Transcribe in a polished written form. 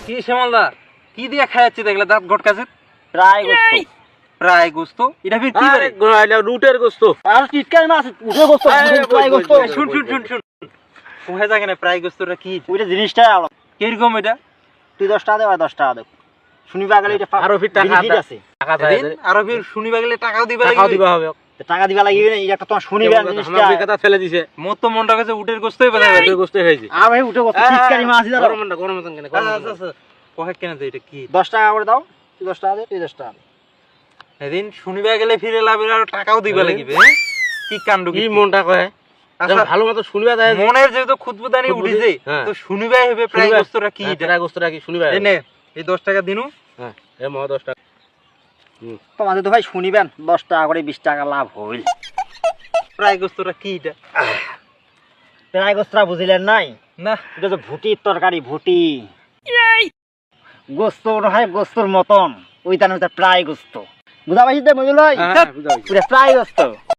কি শ্যামলদা কি দিয়া খাইয়াচ্ছে দেখলে দাঁত গটকাছে? প্রায় গোস্ত এটা ফির কি আরে করে? রুটের গোস্ত আর টিটকারি মাছ উঠে গোস্ত প্রায় গোস্ত শুন কোথায় থাকে না প্রায় গোস্তটা কি? ওইটা জিনিসটা আলাদা কিরকম এটা? তুই 10 টাকা দে আর 10 টাকা দে শুনিবা গেলে এটা আরো ফির টাকা benefit আছে টাকা দিন, আরো ফির শনিবার গেলে টাকাও দিবা টাকা লাগবে। দিবা হবে তো টাকা দিবা লাগবে না এই একটা তোমার শুনিবা জিনিসটা আমার কথা ফেলে দিছে মোর তো মনটা কাছে উটের গোস্তই বানাই রুটের গোস্ত হয়েছে আর ভাই উঠে গোস্ত টিটকারি মাছ দিলা গরম কেন আচ্ছা কোথায় কেন এটা কি? 10 টাকা করে দাও তুই 10 টাকা দে তুই 10 টাকা দে এদিন শনিবার গেলে ফিরে লাভ আর টাকাও দিবা লাগবে। হ্যাঁ? কি কাণ্ড কি কি মনটা কয় আচ্ছা ভালো মতো শুনবা যায় মনের যেহেতু খুদবুদানি উঠিছে হ্যাঁ। তো শনিবার হবে প্রায় গোস্তটা কি এটা? টাকা গোস্তটা কি শুনবা এই নে এই 10 টাকা দিনু। হ্যাঁ এ মহ 10 টাকা তোমাদের তো ভাই শুনিবেন 10 টাকা করে 20 টাকা লাভ হইল প্রায় গোস্তটা কি এটা? প্রায় গোস্তটা বুঝিলেন নাই না এটা তো ভুটির তরকারি ভুটি গোস্ত হয় গোস্তর মতন ওইটা প্রায় গোস্ত বুঝা পাইছি তো বুঝলো হ্যাঁ বুঝা প্রায় গোস্ত